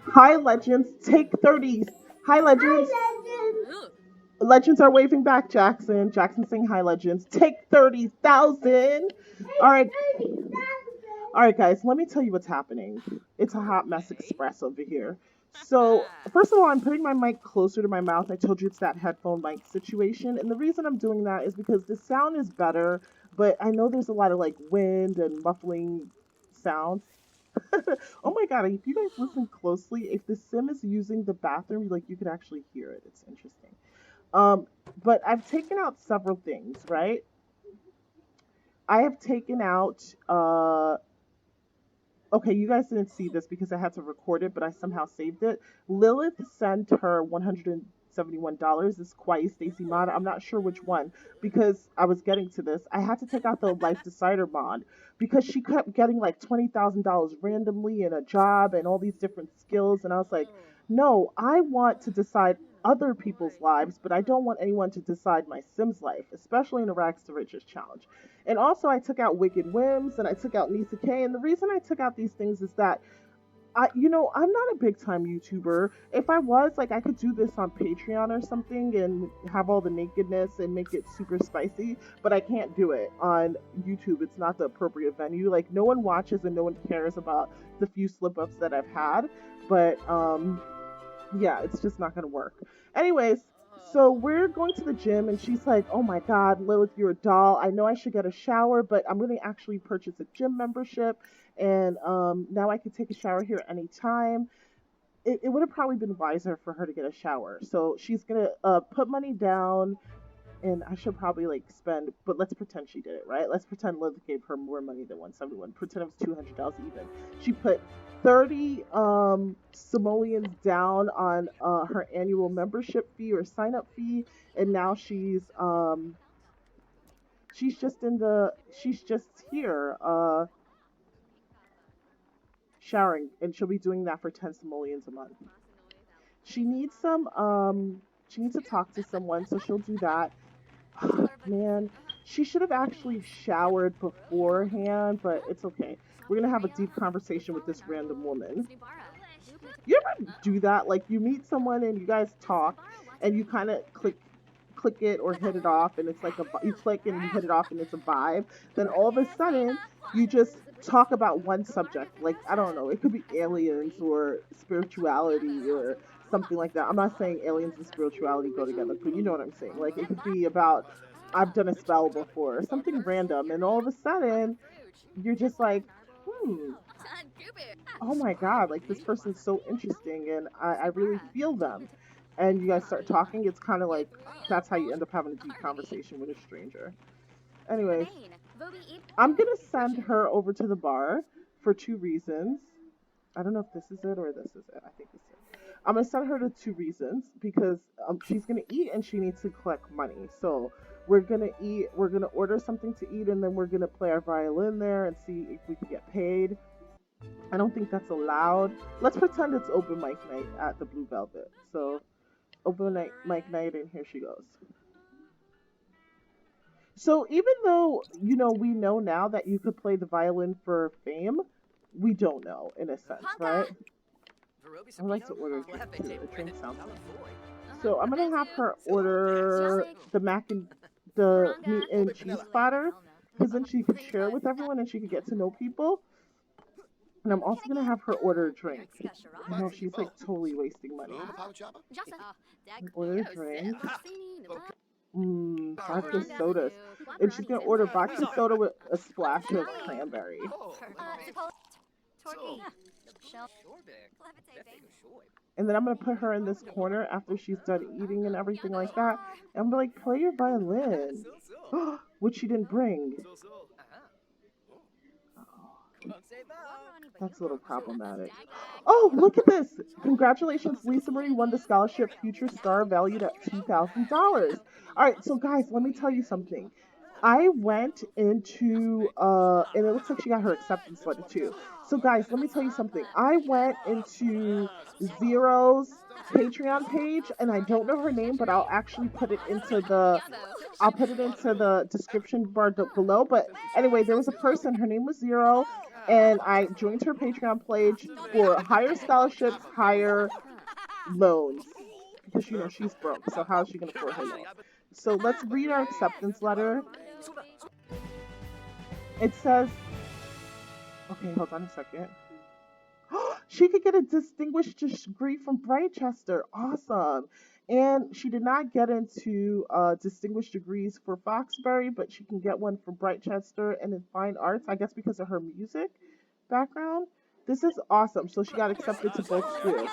Hi, Legends. Take 30s. Hi, Legends. Legends are waving back, Jackson. Jackson saying hi, Legends. Take 30,000. All right. All right, guys, let me tell you what's happening. It's a hot mess express over here. So, first of all, I'm putting my mic closer to my mouth. I told you it's that headphone mic situation. And the reason I'm doing that is because the sound is better, but I know there's a lot of like wind and muffling sounds. Oh my god, if you guys listen closely, if the sim is using the bathroom, like you could actually hear it. It's interesting. Um, but I've taken out several things, right? I have taken out okay, you guys didn't see this because I had to record it, but I somehow saved it. Lilith sent her $171. It's quite Stacy Mod. I'm not sure which one because I was getting to this. I had to take out the Life Decider mod because she kept getting like $20,000 randomly in a job and all these different skills. And I was like, no, I want to decide other people's lives, but I don't want anyone to decide my Sims life, especially in a Rags to Riches challenge. And also, I took out Wicked Whims and I took out Nisa K. And the reason I took out these things is that I'm not a big time YouTuber. If I was, like, I could do this on Patreon or something and have all the nakedness and make it super spicy, but I can't do it on YouTube. It's not the appropriate venue. Like, no one watches and no one cares about the few slip ups that I've had. But, yeah, it's just not gonna work. Anyways, so we're going to the gym, and she's like, "Oh my God, Lilith, you're a doll. I know I should get a shower, but I'm gonna actually purchase a gym membership, and now I can take a shower here anytime." It would have probably been wiser for her to get a shower. So she's gonna put money down, and I should probably like spend, but let's pretend she did it, right? Let's pretend Liv gave her more money than 171. Pretend it was $200 even. She put 30 simoleons down on her annual membership fee or sign up fee, and now she's just here showering, and she'll be doing that for 10 simoleons a month. She needs she needs to talk to someone, so she'll do that. Man, she should have actually showered beforehand, but it's okay. We're gonna have a deep conversation with this random woman. You ever do that? Like you meet someone and you guys talk, and you kind of click it or hit it off, and it's like you click and you hit it off, and it's a vibe. Then all of a sudden, you just talk about one subject. Like I don't know, it could be aliens or spirituality or something like that. I'm not saying aliens and spirituality go together, but you know what I'm saying. Like it could be about I've done a spell before, something random, and all of a sudden you're just like, hmm, oh my god, like this person's so interesting and I really feel them. And you guys start talking, it's kind of like that's how you end up having a deep conversation with a stranger. Anyways, I'm gonna send her over to the bar for two reasons. I don't know if this is it or this is it. I think this is it. I'm gonna send her to two reasons because she's gonna eat and she needs to collect money. So we're gonna eat. We're gonna order something to eat and then we're gonna play our violin there and see if we can get paid. I don't think that's allowed. Let's pretend it's open mic night at the Blue Velvet. So open mic night and here she goes. So even though we know now that you could play the violin for fame, we don't know in a sense, right? I like to order a drink too. A drink sounds good. So I'm gonna have her order the the meat and cheese platter, because then she could share it with everyone and she could get to know people. And I'm also gonna have her order a drink. I know she's like totally wasting money. Order a drink. Vodka sodas. And she's gonna order vodka soda with a splash of cranberry. And then I'm gonna put her in this corner after she's done eating and everything like that. And I'm gonna like play your violin, which she didn't bring. That's a little problematic. Oh, look at this! Congratulations, Lisa Marie won the scholarship Future Star valued at $2,000. All right, so guys, let me tell you something. I went into and it looks like she got her acceptance letter too. So guys, let me tell you something. I went into Zero's Patreon page and I don't know her name, but I'll put it into the description bar below. But anyway, there was a person, her name was Zero. And I joined her Patreon page for higher scholarships, higher loans, because she's broke. So how is she gonna afford her loan? So let's read our acceptance letter. It says, okay, hold on a second. She could get a distinguished degree from Brightchester. Awesome. And she did not get into distinguished degrees for Foxbury, but she can get one for Brightchester and in fine arts, I guess because of her music background. This is awesome. So she got accepted to both schools.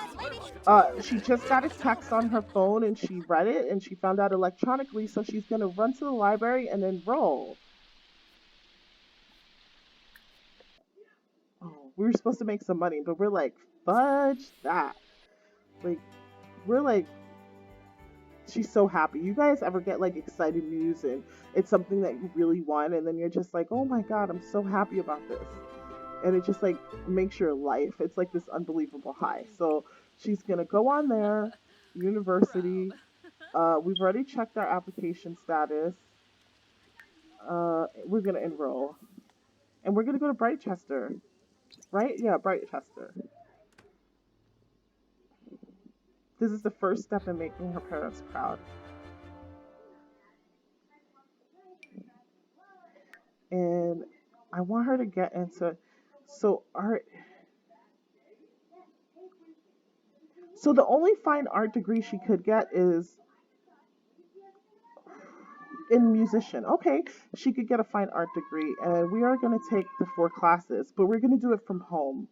She just got a text on her phone and she read it and she found out electronically. So she's going to run to the library and enroll. Oh, we were supposed to make some money, but we're like, fudge that. Like, we're like, she's so happy. You guys ever get like excited news and it's something that you really want, and then you're just like, oh my god, I'm so happy about this. And it just like makes your life. It's like this unbelievable high. So she's gonna go on there, university. We've already checked our application status. We're gonna enroll. And we're gonna go to Brightchester. Right? Yeah, Brightchester. This is the first step in making her parents proud. And I want her to get into art. So the only fine art degree she could get is in musician. Okay, she could get a fine art degree, and we are going to take the 4 classes, but we're going to do it from home.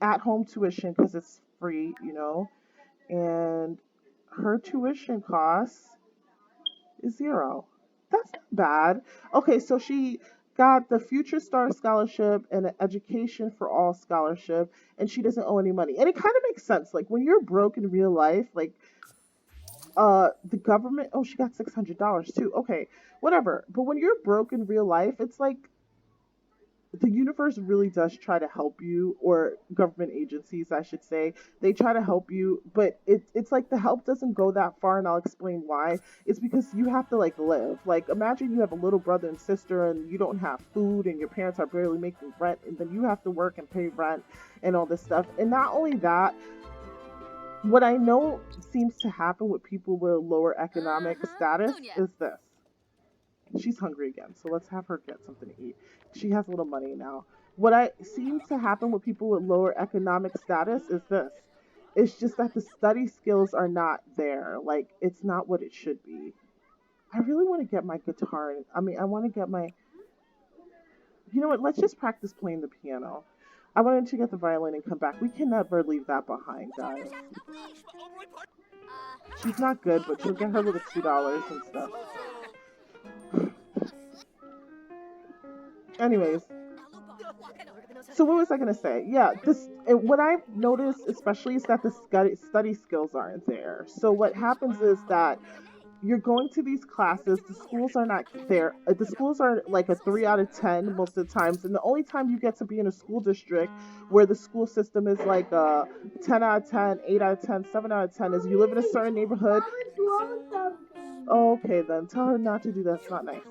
At home tuition because it's free, and her tuition costs is 0. That's not bad. Okay, so she got the Future Star Scholarship and an Education for All Scholarship, and she doesn't owe any money. And it kind of makes sense. Like when you're broke in real life, like the government. Oh, she got $600 too. Okay, whatever. But when you're broke in real life, it's like the universe really does try to help you, or government agencies, I should say. They try to help you, but it's like the help doesn't go that far, and I'll explain why. It's because you have to like live. Like imagine you have a little brother and sister and you don't have food and your parents are barely making rent, and then you have to work and pay rent and all this stuff. And not only that, what I know seems to happen with people with lower economic status is this. She's hungry again, so let's have her get something to eat. She has a little money now. What I seems to happen with people with lower economic status is this. It's just that the study skills are not there. Like it's not what it should be. I really want to get my guitar. I want to get my. You know what? Let's just practice playing the piano. I wanted to get the violin and come back. We can never leave that behind, guys. She's not good, but she'll get her little $2 and stuff. Anyways, so what was I gonna say? Yeah, what I've noticed especially is that the study skills aren't there. So what happens is that you're going to these classes, the schools are not there. The schools are like a 3 out of 10 most of the times, and the only time you get to be in a school district where the school system is like a 10 out of 10, 8 out of 10, 7 out of 10 is you live in a certain neighborhood. Okay, then tell her not to do that. It's not nice.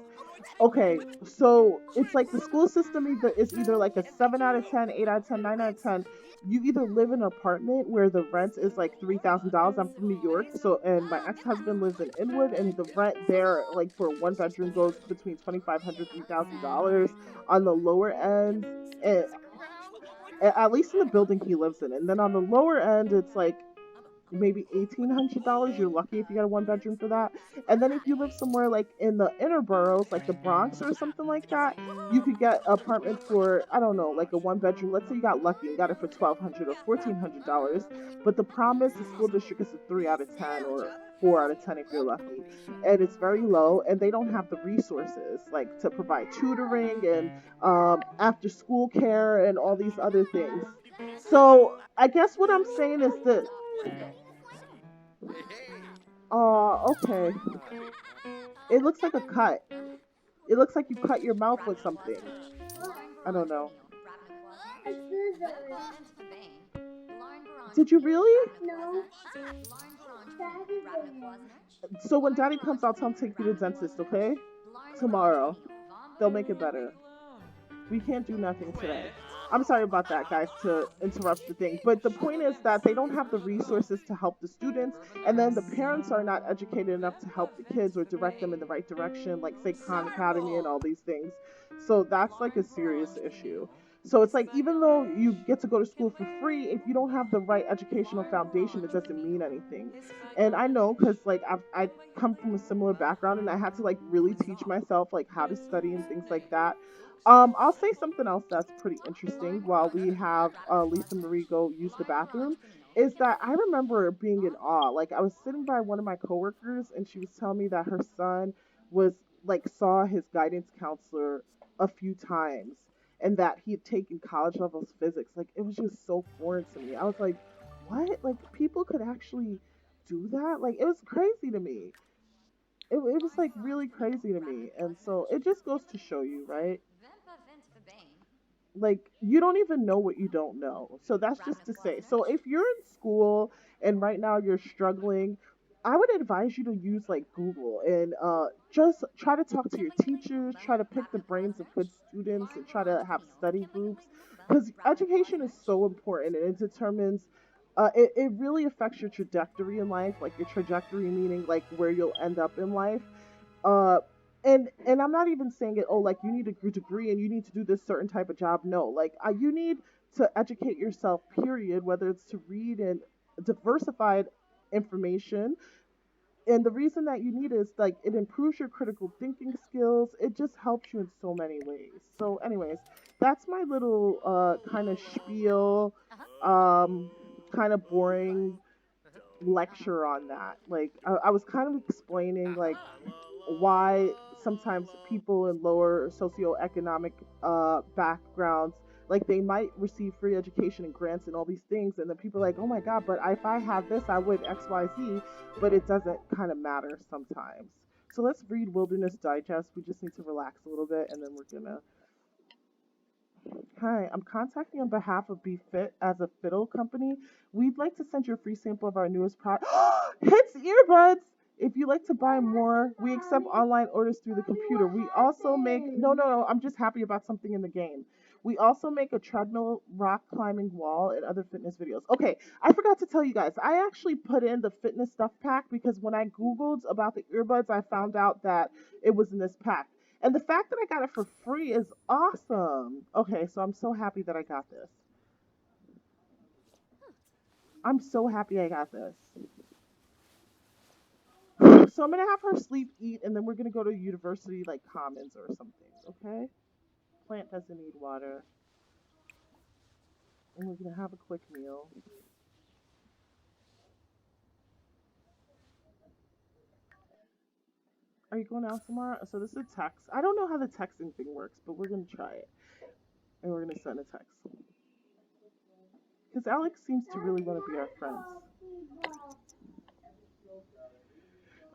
Okay, so it's like the school system is either like a 7 out of 10, 8 out of 10, 9 out of 10. You either live in an apartment where the rent is like $3,000. I'm from New York, so and my ex-husband lives in Inwood, and the rent there, like for a 1 bedroom, goes between $2,500, $3,000 on the lower end, and at least in the building he lives in. And then on the lower end, it's like maybe $1,800. You're lucky if you got a 1 bedroom for that. And then if you live somewhere like in the inner boroughs, like the Bronx or something like that, you could get an apartment for, I don't know, like a 1 bedroom. Let's say you got lucky and got it for $1,200 or $1,400. But the problem is the school district is a 3 out of 10 or 4 out of 10 if you're lucky, and it's very low, and they don't have the resources like to provide tutoring and after school care and all these other things. So I guess what I'm saying is that okay. It looks like a cut. It looks like you cut your mouth with something. I don't know. Did you really? No. So when Daddy comes, I'll tell him to take you to the dentist, okay? Tomorrow. They'll make it better. We can't do nothing today. I'm sorry about that, guys, to interrupt the thing. But the point is that they don't have the resources to help the students, and then the parents are not educated enough to help the kids or direct them in the right direction, like, say, Khan Academy and all these things. So that's like a serious issue. So it's like, even though you get to go to school for free, if you don't have the right educational foundation, it doesn't mean anything. And I know, because like I come from a similar background, and I had to like really teach myself like how to study and things like that. I'll say something else that's pretty interesting while we have Lisa Marie go use the bathroom. Is that I remember being in awe. Like, I was sitting by one of my coworkers, and she was telling me that her son was like saw his guidance counselor a few times, and that he had taken college levels physics. Like, it was just so foreign to me. I was like, what? Like, people could actually do that? Like, it was crazy to me. It was like really crazy to me. And so it just goes to show you, right? Like, you don't even know what you don't know. So that's just to say. So if you're in school and right now you're struggling, I would advise you to use like Google, and just try to talk to your teachers, try to pick the brains of good students, and try to have study groups, because education is so important, and it determines it really affects your trajectory in life, like your trajectory meaning like where you'll end up in life. uh and I'm not even saying it, oh, like, you need a degree and you need to do this certain type of job. No, like, you need to educate yourself, period, whether it's to read and diversified information. And the reason that you need it is like it improves your critical thinking skills. It just helps you in so many ways. So anyways, that's my little kind of spiel, um kind of boring lecture on that. Like, I was kind of explaining like why sometimes people in lower socioeconomic backgrounds, like, they might receive free education and grants and all these things, and then people are like, oh my god, but if I had this I would XYZ. But it doesn't kind of matter sometimes. So let's read Wilderness Digest. We just need to relax a little bit, and then we're gonna. Hi, I'm contacting on behalf of Be Fit as a fiddle company. We'd like to send you a free sample of our newest product. Hits earbuds! If you'd like to buy more, we accept online orders through the computer. We also make. No, no, no, I'm just happy about something in the game. We also make a treadmill, rock climbing wall, and other fitness videos. Okay, I forgot to tell you guys. I actually put in the fitness stuff pack because when I Googled about the earbuds, I found out that it was in this pack. And the fact that I got it for free is awesome. Okay, so I'm so happy that I got this. I'm so happy I got this. So I'm gonna have her sleep, eat, and then we're gonna go to university like commons or something. Okay? Plant doesn't need water, and we're gonna have a quick meal. Are you going out tomorrow? So this is a text. I don't know how the texting thing works, but we're gonna try it, and we're gonna send a text because Alex seems to really want to be our friends.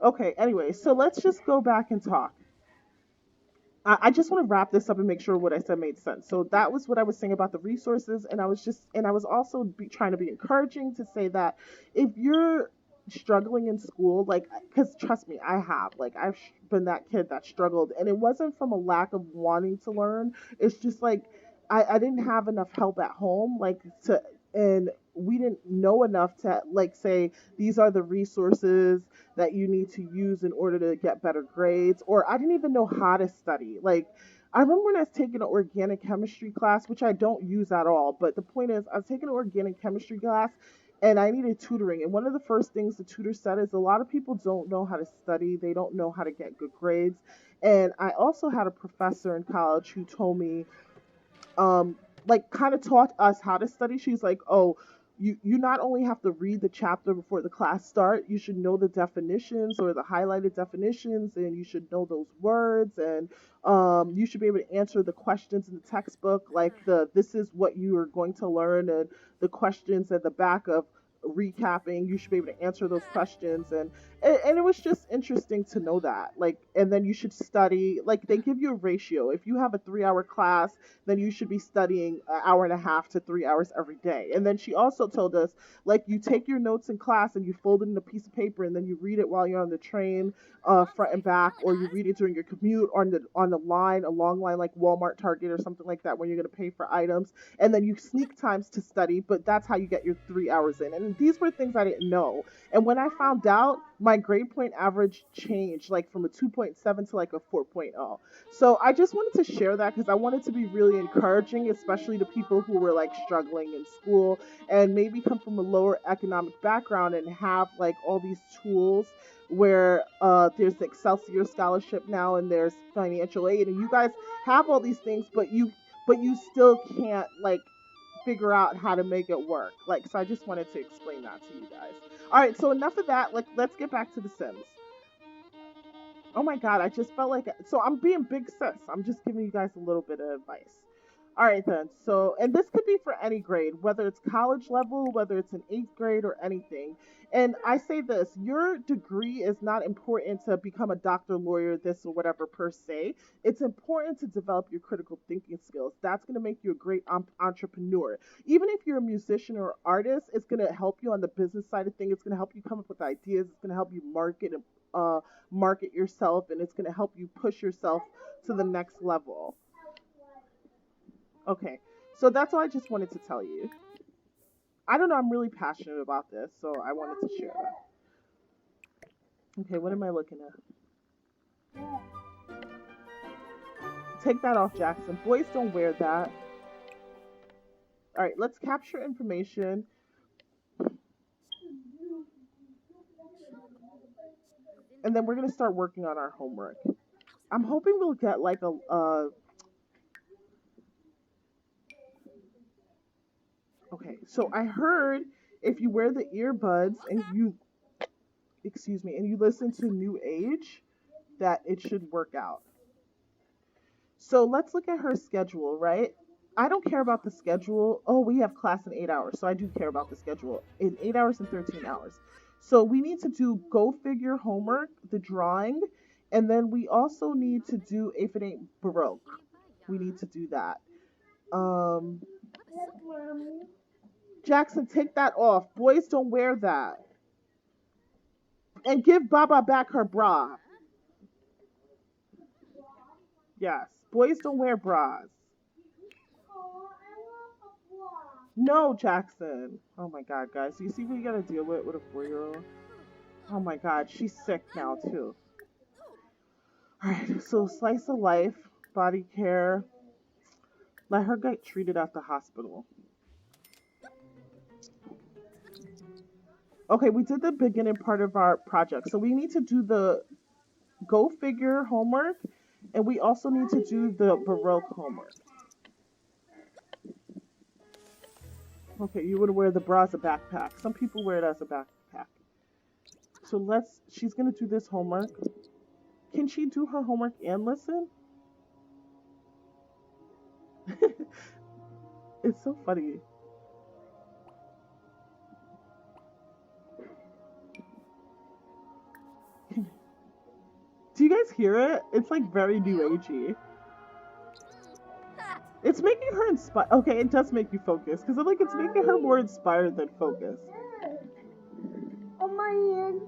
Okay. Anyway, so let's just go back and talk. I just want to wrap this up and make sure what I said made sense. So that was what I was saying about the resources, and I was also trying to be encouraging to say that if you're struggling in school, like, because trust me, I have, like, I've been that kid that struggled, and it wasn't from a lack of wanting to learn. It's just like I didn't have enough help at home, like, to, and we didn't know enough to like say these are the resources that you need to use in order to get better grades, or I didn't even know how to study. Like, I remember when I was taking an organic chemistry class, which I don't use at all, but the point is, I was taking an organic chemistry class and I needed tutoring. And one of the first things the tutor said is a lot of people don't know how to study, they don't know how to get good grades. And I also had a professor in college who told me, um, like, kind of taught us how to study. She's like, "Oh, you not only have to read the chapter before the class start, you should know the definitions or the highlighted definitions, and you should know those words, and you should be able to answer the questions in the textbook, like the this is what you are going to learn, and the questions at the back of." recapping. You should be able to answer those questions, and it was just interesting to know that. Like, and then you should study. Like, they give you a ratio. If you have a 3 hour class, then you should be studying an hour and a half to 3 hours every day. And then she also told us, like, you take your notes in class and you fold it in a piece of paper, and then you read it while you're on the train, front and back, or you read it during your commute on the line, a long line like Walmart, Target, or something like that, when you're going to pay for items. And then you sneak times to study, but that's how you get your 3 hours in. And these were things I didn't know. And when I found out, my grade point average changed, like from a 2.7 to like a 4.0. So I just wanted to share that because I wanted to be really encouraging, especially to people who were like struggling in school and maybe come from a lower economic background and have like all these tools where there's the Excelsior scholarship now, and there's financial aid, and you guys have all these things, but you still can't like figure out how to make it work. Like, so I just wanted to explain that to you guys. All right, so enough of that. Like, let's get back to The Sims. Oh my God, I just felt like, so I'm being big sis. I'm just giving you guys a little bit of advice. All right then. So, and this could be for any grade, whether it's college level, whether it's an eighth grade or anything. And I say this, your degree is not important to become a doctor, lawyer, this or whatever per se. It's important to develop your critical thinking skills. That's going to make you a great entrepreneur. Even if you're a musician or artist, it's going to help you on the business side of things. It's going to help you come up with ideas. It's going to help you market yourself, and it's going to help you push yourself to the next level. Okay, so that's all I just wanted to tell you. I don't know, I'm really passionate about this, so I wanted to share that. Okay, what am I looking at? Take that off, Jackson. Boys don't wear that. All right, let's capture information. And then we're going to start working on our homework. I'm hoping we'll get like okay, so I heard if you wear the earbuds and and you listen to New Age, that it should work out. So let's look at her schedule, right? I don't care about the schedule. Oh, we have class in 8 hours, so I do care about the schedule in 8 hours and 13 hours. So we need to do go figure homework, the drawing, and then we also need to do if it ain't Baroque. We need to do that. Um, Jackson, take that off. Boys don't wear that. And give Baba back her bra. Yes, boys don't wear bras. No, Jackson. Oh my God, guys. You see what you gotta deal with a 4-year-old? Oh my God, she's sick now too. Alright, so slice of life, body care. Let her get treated at the hospital. Okay, we did the beginning part of our project. So we need to do the go figure homework, and we also need to do the Baroque homework. Okay, you would wear the bra as a backpack. Some people wear it as a backpack. So she's gonna do this homework. Can she do her homework and listen? It's so funny. Do you guys hear it? It's like very new agey. It's making her inspired. Okay, it does make you focus because I like it's making her more inspired than focused. On my hand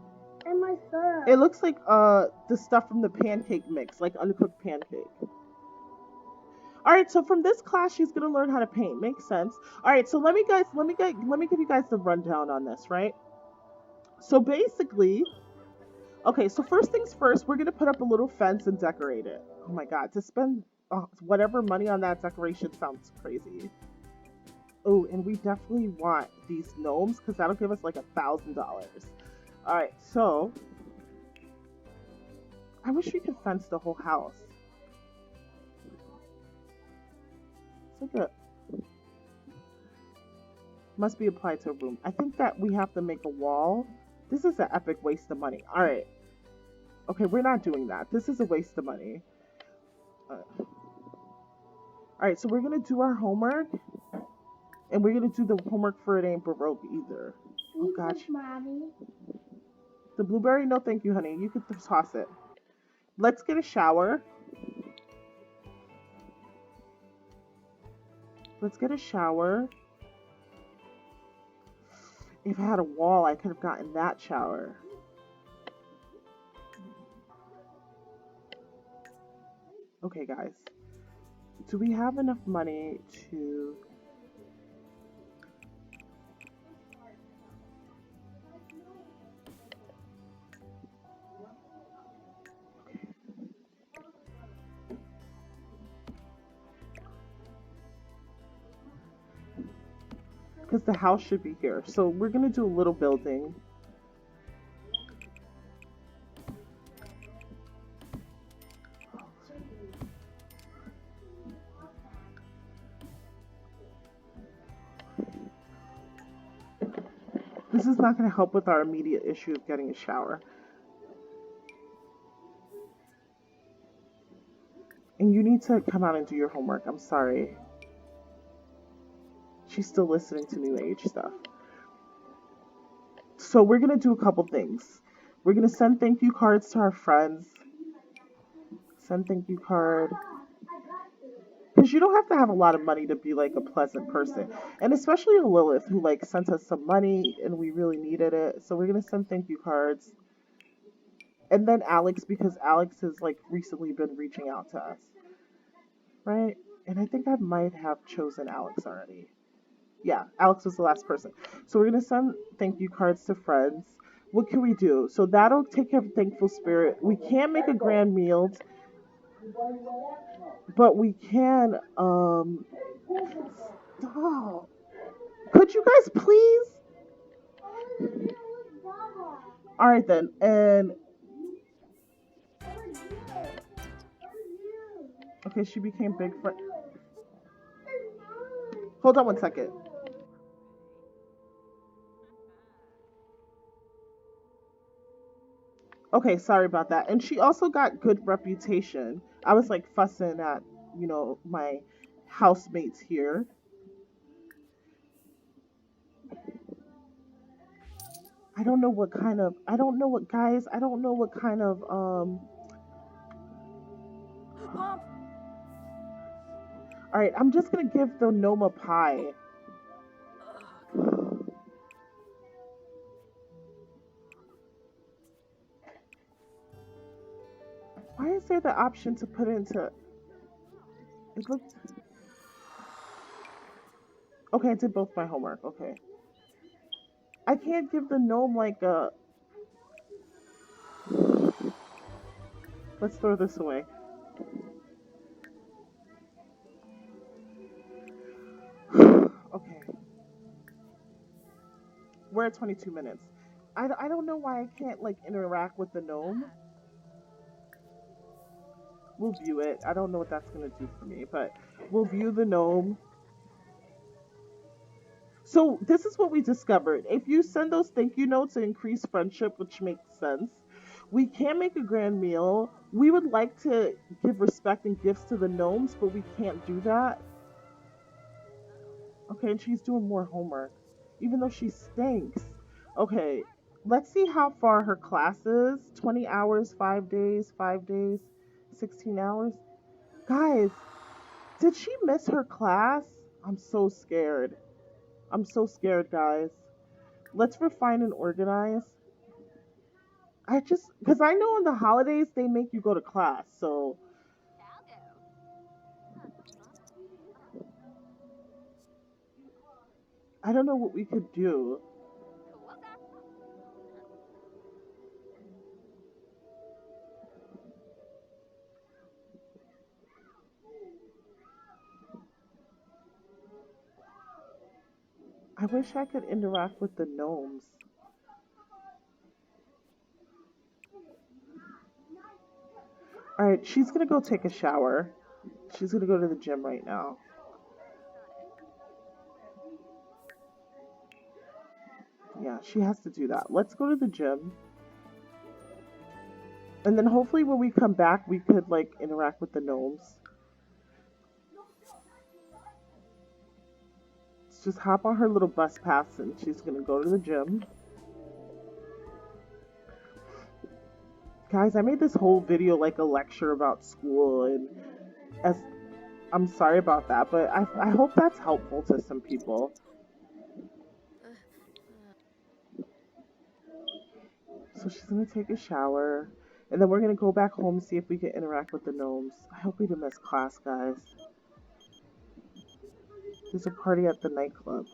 and my thumb. It looks like the stuff from the pancake mix, like undercooked pancake. All right, so from this class, she's gonna learn how to paint. Makes sense. All right, so let me give you guys the rundown on this, right? So basically, okay, so first things first, we're gonna put up a little fence and decorate it. Oh my God, to spend whatever money on that decoration sounds crazy. Oh, and we definitely want these gnomes because that'll give us like $1,000. All right, so I wish we could fence the whole house. It's like a must be applied to a room. I think that we have to make a wall. This is an epic waste of money. All right. Okay, we're not doing that. This is a waste of money. All right, so we're gonna do our homework, and we're gonna do the homework for it ain't Baroque either. Oh, gosh. Mommy. The blueberry? No, thank you, honey. You could toss it. Let's get a shower. Let's get a shower. If I had a wall, I could have gotten that shower. Okay, guys. Do we have enough money to... Because the house should be here. So we're going to do a little building. This is not going to help with our immediate issue of getting a shower. And you need to come out and do your homework. I'm sorry. She's still listening to New Age stuff. So we're going to do a couple things. We're going to send thank you cards to our friends. Send thank you card. Because you don't have to have a lot of money to be like a pleasant person. And especially Lilith, who like sent us some money and we really needed it. So we're going to send thank you cards. And then Alex, because Alex has like recently been reaching out to us. Right? And I think I might have chosen Alex already. Yeah, Alex was the last person. So we're going to send thank you cards to friends. What can we do? So that'll take care of Thankful Spirit. We can't make a grand meal. But we can, stop. Could you guys please? Alright then, and... Okay, she became big friend. Hold on one second. Okay, sorry about that. And she also got good reputation. I was like fussing at, my housemates here. I don't know what kind of, Alright, I'm just gonna give the gnome a pie. Why is there the option to put into... It looked... Okay, I did both my homework, okay. I can't give the gnome like a... Let's throw this away. Okay. We're at 22 minutes. I don't know why I can't like interact with the gnome. We'll view it. I don't know what that's going to do for me, but we'll view the gnome. So this is what we discovered. If you send those thank you notes, it increase friendship, which makes sense. We can't make a grand meal. We would like to give respect and gifts to the gnomes, but we can't do that. Okay, and she's doing more homework, even though she stinks. Okay, let's see how far her class is. 20 hours, 5 days, 16 hours. Guys, did she miss her class? I'm so scared. I'm so scared, guys. Let's refine and organize. Because I know on the holidays they make you go to class, so. I don't know what we could do. I wish I could interact with the gnomes. Alright, she's gonna go take a shower. She's gonna go to the gym right now. Yeah, she has to do that. Let's go to the gym. And then hopefully when we come back, we could, like, interact with the gnomes. just hop on her little bus pass and she's gonna go to the gym. Guys, I made this whole video like a lecture about school, and as I'm sorry about that, but I hope that's helpful to some people. So she's gonna take a shower, and then we're gonna go back home and see if we can interact with the gnomes. I hope we didn't miss class, guys. There's a party at the nightclub.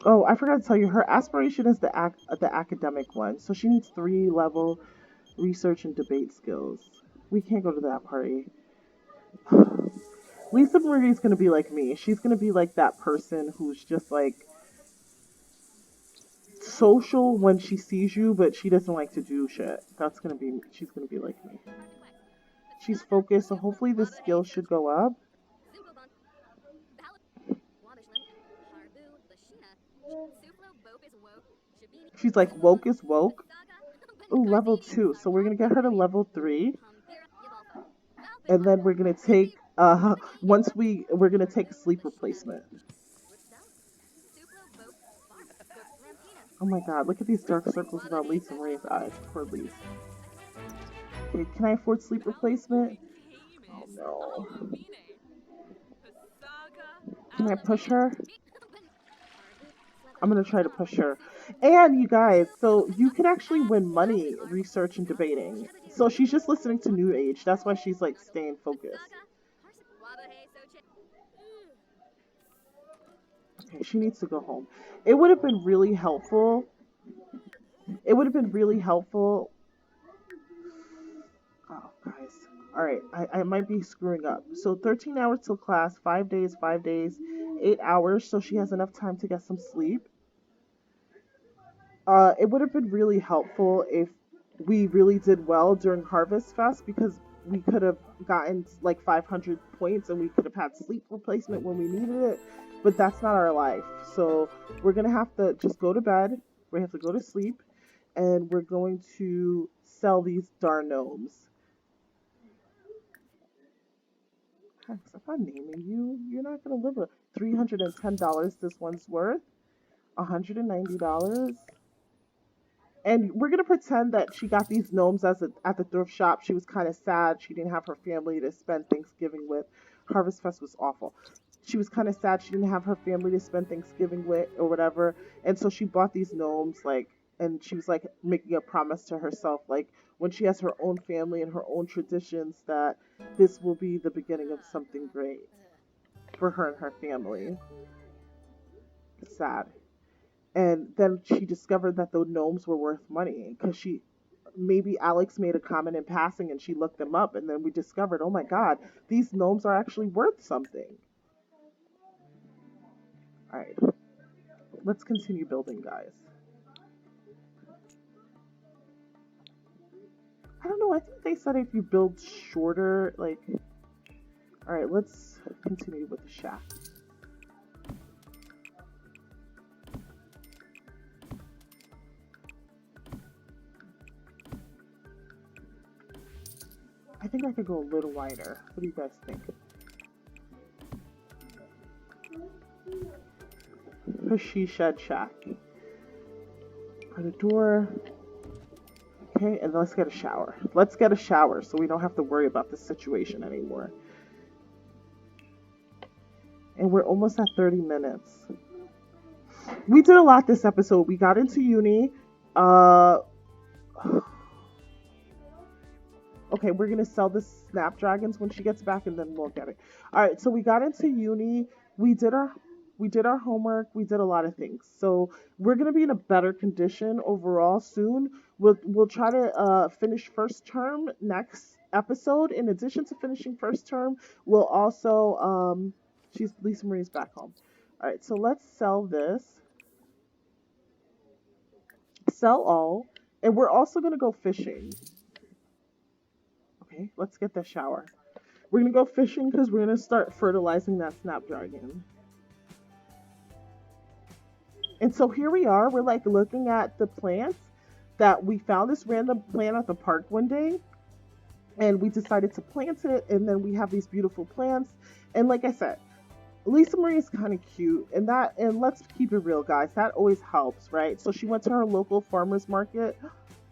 Oh, I forgot to tell you, her aspiration is the academic one. So she needs 3-level research and debate skills. We can't go to that party. Lisa Marie's gonna be like me. She's gonna be like that person who's just like social when she sees you, but she doesn't like to do shit. She's gonna be like me. She's focused, so hopefully the skill should go up. She's like, woke is woke. Ooh, level 2. So we're gonna get her to level 3. And then we're gonna take we're gonna take a sleep replacement. Oh my god, look at these dark circles around Lisa Marie's eyes. Poor Lisa. Okay, can I afford sleep replacement? Oh no. Can I push her? I'm gonna try to push her. And you guys, so you can actually win money research and debating. So she's just listening to New Age. That's why she's like staying focused. Okay, she needs to go home. It would have been really helpful. It would have been really helpful. Oh, guys. Alright, I might be screwing up. So 13 hours till class, 5 days, 8 hours, so she has enough time to get some sleep. It would have been really helpful if we really did well during Harvest Fest, because we could have gotten like 500 points and we could have had sleep replacement when we needed it, but that's not our life. So we're gonna have to just go to bed, we have to go to sleep, and we're going to sell these darn gnomes. Heck, if I'm naming you, you're not gonna live with $310 this one's worth, $190. And we're gonna pretend that she got these gnomes at the thrift shop. She was kind of sad. She didn't have her family to spend Thanksgiving with. Harvest Fest was awful. She was kind of sad. She didn't have her family to spend Thanksgiving with or whatever. And so she bought these gnomes, like, and she was like making a promise to herself, like when she has her own family and her own traditions, that this will be the beginning of something great for her and her family. Sad. And then she discovered that the gnomes were worth money, because maybe Alex made a comment in passing and she looked them up, and then we discovered, oh my god, these gnomes are actually worth something. Alright, let's continue building, guys. I don't know, I think they said if you build shorter, like... Alright, let's continue with the shack. I think I could go a little wider. What do you guys think? Her she shed shack. Or the door. Okay, and let's get a shower. Let's get a shower so we don't have to worry about this situation anymore. And we're almost at 30 minutes. We did a lot this episode. We got into uni. Okay, we're gonna sell the snapdragons when she gets back, and then we'll get it. All right, so we got into uni. We did our homework. We did a lot of things. So we're gonna be in a better condition overall soon. We'll try to finish first term next episode. In addition to finishing first term, we'll also Lisa Marie's back home. All right, so let's sell this. Sell all, and we're also gonna go fishing. Okay, let's get the shower. We're gonna go fishing because we're gonna start fertilizing that snapdragon. And so here we are. We're like looking at the plants that we found, this random plant at the park one day, and we decided to plant it. And then we have these beautiful plants. And like I said, Lisa Marie is kind of cute, and let's keep it real, guys. That always helps, right? So she went to her local farmers market.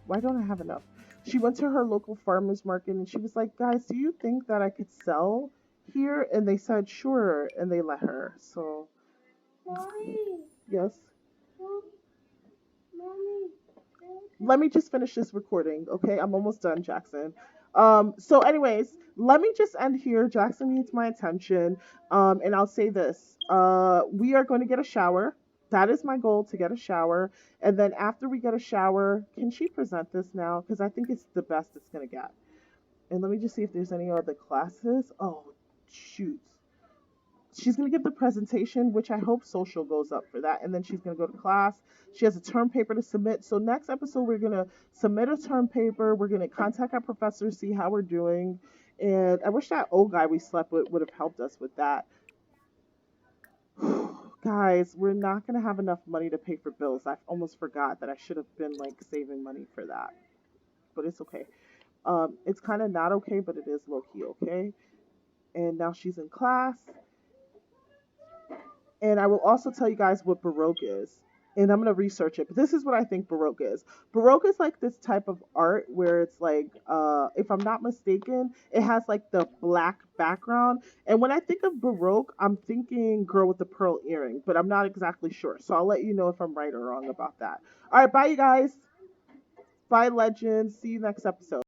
Why don't I have enough? She went to her local farmers market and she was like, "Guys, do you think that I could sell here?" And they said, "Sure," and they let her. So Mommy, yes. mommy. Let me just finish this recording, okay? I'm almost done, Jackson. So anyways, let me just end here. Jackson needs my attention. And I'll say this. We are going to get a shower. That is my goal, to get a shower. And then after we get a shower, can she present this now? Because I think it's the best it's gonna get. And let me just see if there's any other classes. Oh, shoot. She's going to give the presentation, which I hope social goes up for that. And then she's going to go to class. She has a term paper to submit. So next episode, we're going to submit a term paper. We're going to contact our professor, see how we're doing. And I wish that old guy we slept with would have helped us with that. Guys, we're not going to have enough money to pay for bills. I almost forgot that I should have been like saving money for that. But it's okay. It's kind of not okay, but it is low key okay. And now she's in class. And I will also tell you guys what Baroque is. And I'm going to research it. But this is what I think Baroque is. Baroque is like this type of art where it's like, if I'm not mistaken, it has like the black background. And when I think of Baroque, I'm thinking girl with the pearl earring, but I'm not exactly sure. So I'll let you know if I'm right or wrong about that. All right, bye, you guys. Bye, legends. See you next episode.